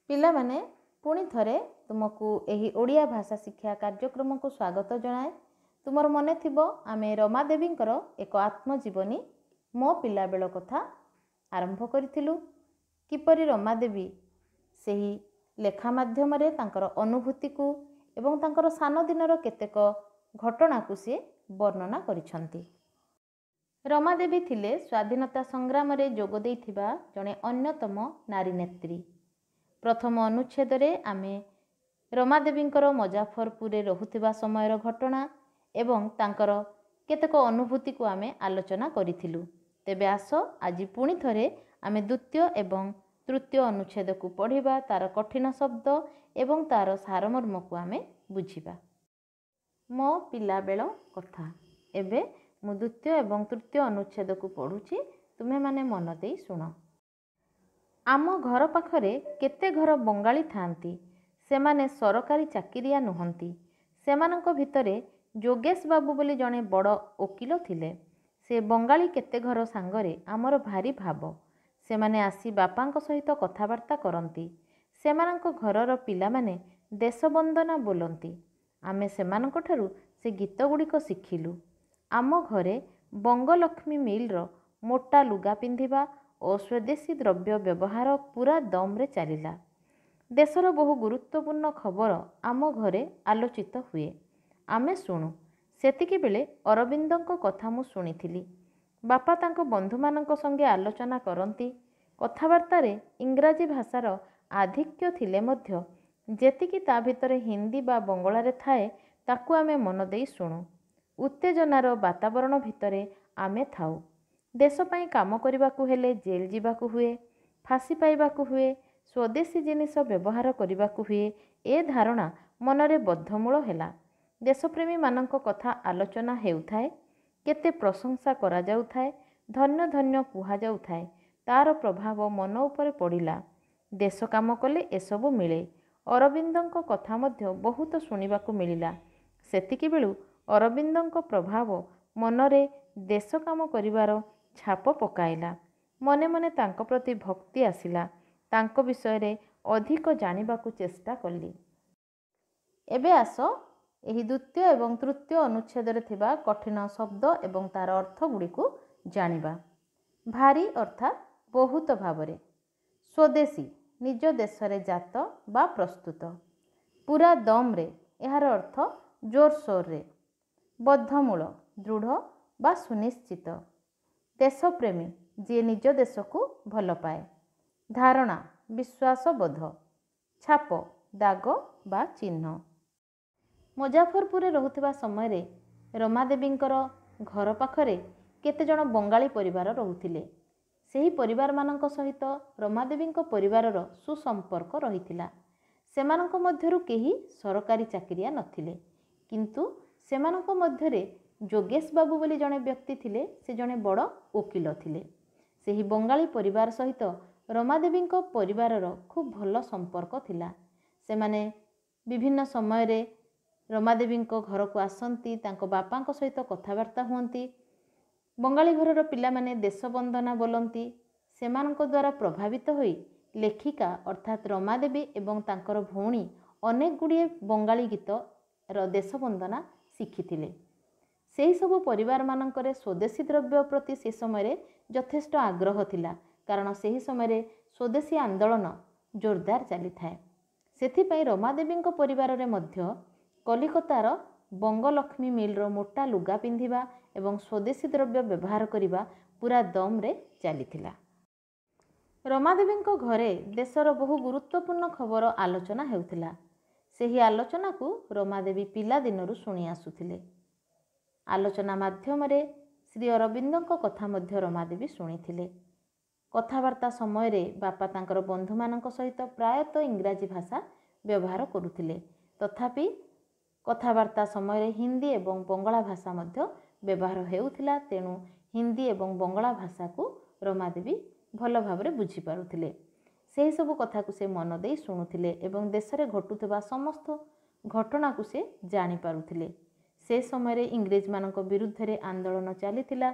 ପିଲାମାନେ ପୁଣି ଥରେ ତୁମକୁ ଏହି ଓଡ଼ିଆ ଭାଷା ଶିକ୍ଷା କାର୍ଯ୍ୟକ୍ରମକୁ ସ୍ୱାଗତ ଜଣାଏ। ତୁମର ମନେ ଥିବ ଆମେ ରମାଦେବୀଙ୍କର ଏକ ଆତ୍ମଜୀବନୀ ମୋ ପିଲାବେଳ କଥା ଆରମ୍ଭ କରିଥିଲୁ। କିପରି ରମାଦେବୀ ସେହି ଲେଖା ମାଧ୍ୟମରେ ତାଙ୍କର ଅନୁଭୂତିକୁ ଏବଂ ତାଙ୍କର ସାନ ଦିନର କେତେକ ଘଟଣାକୁ ସେ ବର୍ଣ୍ଣନା କରିଛନ୍ତି। ରମାଦେବୀ ଥିଲେ ସ୍ୱାଧୀନତା ସଂଗ୍ରାମରେ ଯୋଗ ଦେଇଥିବା ଜଣେ ଅନ୍ୟତମ ନାରୀ ନେତ୍ରୀ। ପ୍ରଥମ ଅନୁଚ୍ଛେଦରେ ଆମେ ରମାଦେବୀଙ୍କର ମୁଜାଫରପୁରରେ ରହୁଥିବା ସମୟର ଘଟଣା ଏବଂ ତାଙ୍କର କେତେକ ଅନୁଭୂତିକୁ ଆମେ ଆଲୋଚନା କରିଥିଲୁ। ତେବେ ଆସ ଆଜି ପୁଣି ଥରେ ଆମେ ଦ୍ୱିତୀୟ ଏବଂ ତୃତୀୟ ଅନୁଚ୍ଛେଦକୁ ପଢ଼ିବା, ତାର କଠିନ ଶବ୍ଦ ଏବଂ ତାର ସାରମର୍ମକୁ ଆମେ ବୁଝିବା। ମୋ ପିଲାବେଳ କଥା। ଏବେ ମୁଁ ଦ୍ୱିତୀୟ ଏବଂ ତୃତୀୟ ଅନୁଚ୍ଛେଦକୁ ପଢ଼ୁଛି, ତୁମେମାନେ ମନ ଦେଇ ଶୁଣ। ଆମ ଘର ପାଖରେ କେତେ ଘର ବଙ୍ଗାଳୀ ଥାଆନ୍ତି। ସେମାନେ ସରକାରୀ ଚାକିରିଆ ନୁହନ୍ତି। ସେମାନଙ୍କ ଭିତରେ ଯୋଗେଶ ବାବୁ ବୋଲି ଜଣେ ବଡ଼ ଓକିଲ ଥିଲେ। ସେ ବଙ୍ଗାଳୀ କେତେ ଘର ସାଙ୍ଗରେ ଆମର ଭାରି ଭାବ। ସେମାନେ ଆସି ବାପାଙ୍କ ସହିତ କଥାବାର୍ତ୍ତା କରନ୍ତି। ସେମାନଙ୍କ ଘରର ପିଲାମାନେ ଦେଶବନ୍ଦନା ବୋଲନ୍ତି। ଆମେ ସେମାନଙ୍କଠାରୁ ସେ ଗୀତ ଗୁଡ଼ିକ ଶିଖିଲୁ। ଆମ ଘରେ ବଙ୍ଗଲକ୍ଷ୍ମୀ ମିଲ୍ର ମୋଟା ଲୁଗା ପିନ୍ଧିବା ଓ ସ୍ୱଦେଶୀ ଦ୍ରବ୍ୟ ବ୍ୟବହାର ପୁରା ଦମରେ ଚାଲିଲା। ଦେଶର ବହୁ ଗୁରୁତ୍ୱପୂର୍ଣ୍ଣ ଖବର ଆମ ଘରେ ଆଲୋଚିତ ହୁଏ। ଆମେ ଶୁଣୁ। ସେତିକିବେଳେ ଅରବିନ୍ଦଙ୍କ କଥା ମୁଁ ଶୁଣିଥିଲି। ବାପା ତାଙ୍କ ବନ୍ଧୁମାନଙ୍କ ସଙ୍ଗେ ଆଲୋଚନା କରନ୍ତି। କଥାବାର୍ତ୍ତାରେ ଇଂରାଜୀ ଭାଷାର ଆଧିକ୍ୟ ଥିଲେ ମଧ୍ୟ ଯେତିକି ତା ଭିତରେ ହିନ୍ଦୀ ବା ବଙ୍ଗଳାରେ ଥାଏ ତାକୁ ଆମେ ମନ ଦେଇ ଶୁଣୁ। ଉତ୍ତେଜନାର ବାତାବରଣ ଭିତରେ ଆମେ ଥାଉ। ଦେଶ ପାଇଁ କାମ କରିବାକୁ ହେଲେ ଜେଲ୍ ଯିବାକୁ ହୁଏ, ଫାଶୀ ପାଇବାକୁ ହୁଏ, ସ୍ୱଦେଶୀ ଜିନିଷ ବ୍ୟବହାର କରିବାକୁ ହୁଏ। ଏ ଧାରଣା ମନରେ ବଦ୍ଧମୂଳ ହେଲା। ଦେଶପ୍ରେମୀମାନଙ୍କ କଥା ଆଲୋଚନା ହେଉଥାଏ, କେତେ ପ୍ରଶଂସା କରାଯାଉଥାଏ, ଧନ୍ୟ ଧନ୍ୟ କୁହାଯାଉଥାଏ। ତାର ପ୍ରଭାବ ମନ ଉପରେ ପଡ଼ିଲା। ଦେଶ କାମ କଲେ ଏସବୁ ମିଳେ। ଅରବିନ୍ଦଙ୍କ କଥା ମଧ୍ୟ ବହୁତ ଶୁଣିବାକୁ ମିଳିଲା। ସେତିକିବେଳୁ ଅରବିନ୍ଦଙ୍କ ପ୍ରଭାବ ମନରେ ଦେଶ କାମ କରିବାର ଛାପ ପକାଇଲା। ମନେ ମନେ ତାଙ୍କ ପ୍ରତି ଭକ୍ତି ଆସିଲା। ତାଙ୍କ ବିଷୟରେ ଅଧିକ ଜାଣିବାକୁ ଚେଷ୍ଟା କଲି। ଏବେ ଆସ ଏହି ଦ୍ୱିତୀୟ ଏବଂ ତୃତୀୟ ଅନୁଚ୍ଛେଦରେ ଥିବା କଠିନ ଶବ୍ଦ ଏବଂ ତାର ଅର୍ଥ ଗୁଡ଼ିକୁ ଜାଣିବା। ଭାରି ଅର୍ଥାତ୍ ବହୁତ ଭାବରେ। ସ୍ୱଦେଶୀ ନିଜ ଦେଶରେ ଜାତ ବା ପ୍ରସ୍ତୁତ। ପୁରା ଦମରେ ଏହାର ଅର୍ଥ ଜୋରସୋରରେ। ବଦ୍ଧମୂଳ ଦୃଢ଼ ବା ସୁନିଶ୍ଚିତ। ଦେଶପ୍ରେମୀ ଯିଏ ନିଜ ଦେଶକୁ ଭଲ ପାଏ। ଧାରଣା ବିଶ୍ୱାସବୋଧ। ଛାପ ଦାଗ ବା ଚିହ୍ନ। ମୁଜାଫରପୁରରେ ରହୁଥିବା ସମୟରେ ରମାଦେବୀଙ୍କର ଘର ପାଖରେ କେତେଜଣ ବଙ୍ଗାଳୀ ପରିବାର ରହୁଥିଲେ। ସେହି ପରିବାରମାନଙ୍କ ସହିତ ରମାଦେବୀଙ୍କ ପରିବାରର ସୁସମ୍ପର୍କ ରହିଥିଲା। ସେମାନଙ୍କ ମଧ୍ୟରୁ କେହି ସରକାରୀ ଚାକିରିଆ ନଥିଲେ, କିନ୍ତୁ ସେମାନଙ୍କ ମଧ୍ୟରେ ଯୋଗେଶ ବାବୁ ବୋଲି ଜଣେ ବ୍ୟକ୍ତି ଥିଲେ। ସେ ଜଣେ ବଡ଼ ଓକିଲ ଥିଲେ। ସେହି ବଙ୍ଗାଳୀ ପରିବାର ସହିତ ରମାଦେବୀଙ୍କ ପରିବାରର ଖୁବ୍ ଭଲ ସମ୍ପର୍କ ଥିଲା। ସେମାନେ ବିଭିନ୍ନ ସମୟରେ ରମାଦେବୀଙ୍କ ଘରକୁ ଆସନ୍ତି, ତାଙ୍କ ବାପାଙ୍କ ସହିତ କଥାବାର୍ତ୍ତା ହୁଅନ୍ତି। ବଙ୍ଗାଳୀ ଘରର ପିଲାମାନେ ଦେଶବନ୍ଦନା ବୋଲନ୍ତି। ସେମାନଙ୍କ ଦ୍ୱାରା ପ୍ରଭାବିତ ହୋଇ ଲେଖିକା ଅର୍ଥାତ୍ ରମାଦେବୀ ଏବଂ ତାଙ୍କର ଭଉଣୀ ଅନେକ ଗୁଡ଼ିଏ ବଙ୍ଗାଳୀ ଗୀତର ଦେଶବନ୍ଦନା ଶିଖିଥିଲେ। ସେହିସବୁ ପରିବାରମାନଙ୍କରେ ସ୍ୱଦେଶୀ ଦ୍ରବ୍ୟ ପ୍ରତି ସେ ସମୟରେ ଯଥେଷ୍ଟ ଆଗ୍ରହ ଥିଲା, କାରଣ ସେହି ସମୟରେ ସ୍ୱଦେଶୀ ଆନ୍ଦୋଳନ ଜୋରଦାର ଚାଲିଥାଏ। ସେଥିପାଇଁ ରମାଦେବୀଙ୍କ ପରିବାରରେ ମଧ୍ୟ କଲିକତାର ବଙ୍ଗଲକ୍ଷ୍ମୀ ମିଲ୍ର ମୋଟା ଲୁଗା ପିନ୍ଧିବା ଏବଂ ସ୍ୱଦେଶୀ ଦ୍ରବ୍ୟ ବ୍ୟବହାର କରିବା ପୁରା ଦମରେ ଚାଲିଥିଲା। ରମାଦେବୀଙ୍କ ଘରେ ଦେଶର ବହୁ ଗୁରୁତ୍ୱପୂର୍ଣ୍ଣ ଖବର ଆଲୋଚନା ହେଉଥିଲା। ସେହି ଆଲୋଚନାକୁ ରମାଦେବୀ ପିଲାଦିନରୁ ଶୁଣି ଆସୁଥିଲେ। ଆଲୋଚନା ମାଧ୍ୟମରେ ଶ୍ରୀ ଅରବିନ୍ଦଙ୍କ କଥା ମଧ୍ୟ ରମାଦେବୀ ଶୁଣିଥିଲେ। କଥାବାର୍ତ୍ତା ସମୟରେ ବାପା ତାଙ୍କର ବନ୍ଧୁମାନଙ୍କ ସହିତ ପ୍ରାୟତଃ ଇଂରାଜୀ ଭାଷା ବ୍ୟବହାର କରୁଥିଲେ। ତଥାପି କଥାବାର୍ତ୍ତା ସମୟରେ ହିନ୍ଦୀ ଏବଂ ବଙ୍ଗଳା ଭାଷା ମଧ୍ୟ ବ୍ୟବହାର ହେଉଥିଲା। ତେଣୁ ହିନ୍ଦୀ ଏବଂ ବଙ୍ଗଳା ଭାଷାକୁ ରମାଦେବୀ ଭଲ ଭାବରେ ବୁଝିପାରୁଥିଲେ। ସେହିସବୁ କଥାକୁ ସେ ମନ ଦେଇ ଶୁଣୁଥିଲେ ଏବଂ ଦେଶରେ ଘଟୁଥିବା ସମସ୍ତ ଘଟଣାକୁ ସେ ଜାଣିପାରୁଥିଲେ। ସେ ସମୟରେ ଇଂରେଜମାନଙ୍କ ବିରୁଦ୍ଧରେ ଆନ୍ଦୋଳନ ଚାଲିଥିଲା।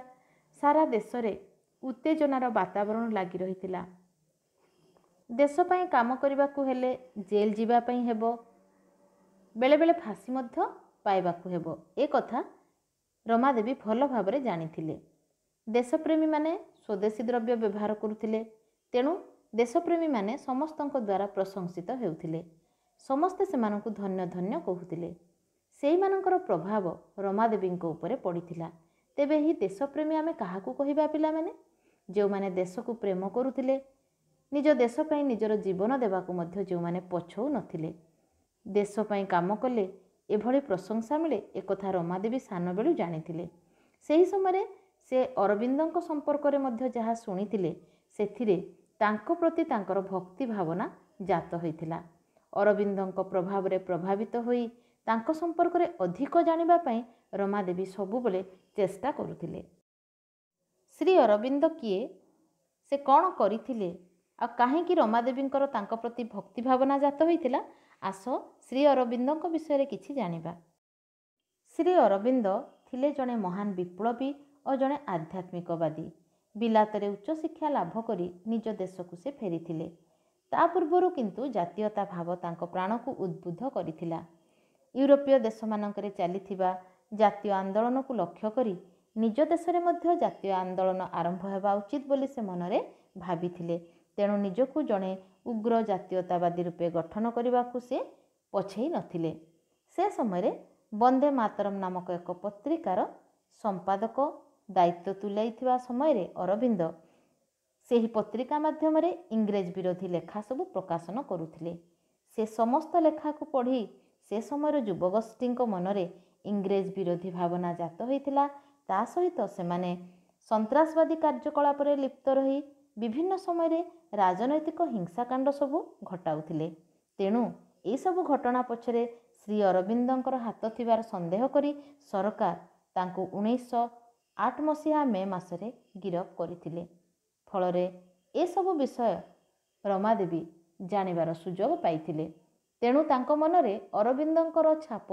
ସାରା ଦେଶରେ ଉତ୍ତେଜନାର ବାତାବରଣ ଲାଗି ରହିଥିଲା। देश ପାଇଁ काम କରିବାକୁ हेले जेल जीवा ପାଇଁ हेबो, बेले बेले फांसी मध्य पाइबाकू हेबो। ए कथा रमादेवी भल भाबरे जानिथिले। देशप्रेमी माने स्वदेशी द्रव्य व्यवहार करुथिले, तेणु देशप्रेमी माने समस्तଙ୍କ द्वारा प्रशंसित हेउथिले। समस्ते सेमानंकु धन्य धन्य कहुथिले। सेहिमानंकर प्रभाव रमादेवीଙ୍କ उपरे पड़िथिला। तेबे ही देशप्रेमी आमे काहाकू कहिबा पिला माने? जो माने देशकू प्रेम करुथिले, निज देश पई निजर जीवन देबाकू मध्य जो माने पछौ नथिले। देश पई काम कले एभली प्रशंसा मिले एकथा रमादेवी सान बेलू जानिथिले। सेही समय से अरविंदଙ୍କ संपर्क मध्य जहाँ शुणिथिले सेथिरे तांको प्रति तांकर भक्ति भावना जात होइथिला। अरविंदଙ୍କ प्रभाव रे प्रभावित होई तांको संपर्क रे अधिक जानिबा पई रमादेवी सबुबले चेष्टा करुथिले। श्री अरविंद किए, से कौन करिथिले आ काहेकि रमादेवींकर तांको प्रति भक्ति भावना जात होइथिला, आस श्री अरविंदଙ୍କ विषय किछि जानिबा। श्री अरविंद थिले जणे महान विप्लवी और जणे आध्यात्मिकवादी। बिलातरे उच्च शिक्षा लाभ करी निज देशकू से फेरिथिले। ता पूर्वरु किंतु जातीयता भाव तांको प्राणकू उद्बुद्ध करिथिला। यूरोपीय देशमानंकरे चलिथिबा जातीय आंदोलन को लक्ष्य करी निज देशरे मध्य जातीय आंदोलन आरंभ हेबा उचित बोली से मनरे भाबिथिले। तेणु निजकू जणे उग्र जातीयतावादी रूपे गठन करने से पछेई नथिले। से समय वंदे मातरम नामक एक पत्रिकार संपादक दायित्व तुलाइथिबा समय अरविंद सेही पत्रिका माध्यम इंग्रेज विरोधी लेखा सबु प्रकाशन करुथिले। से समस्त लेखा को पढ़ी से समय युवगोष्ठी मनरे इंग्रेज विरोधी भावना जात होइथिला। ता सहित सेमाने संत्रासवादी कार्यकलाप लिप्त रही विभिन्न समय राजनैतिक हिंसाकांड सबु घटाउथिले। तेणु ए सबु घटना पछरे श्री अरविंदଙ୍କର हाथ थिबार संदेह करी सरकार तांको 1908 मसीहा मे मासरे गिरफ करथिले। फलरे ए सबु विषय रमादेवी जानिबार सुजोग पाइथिले। तेणु तांको मनरे अरविंदଙ୍କର छाप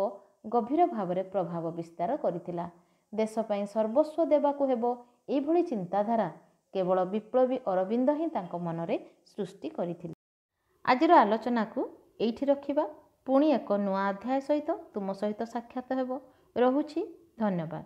गभीर भावरे प्रभाव विस्तार करिथिला। देश पई सर्वस्व देबाकू हेबो एभली चिंताधारा केवल विप्लवी अरविंद ही तांको मनरे सृष्टि करिथिले। आजिर आलोचना को एइठी रखिबा। पुणी एक नुआ अध्याय सहित तुम सहित साक्षात हेबो। रहुछि। धन्यवाद।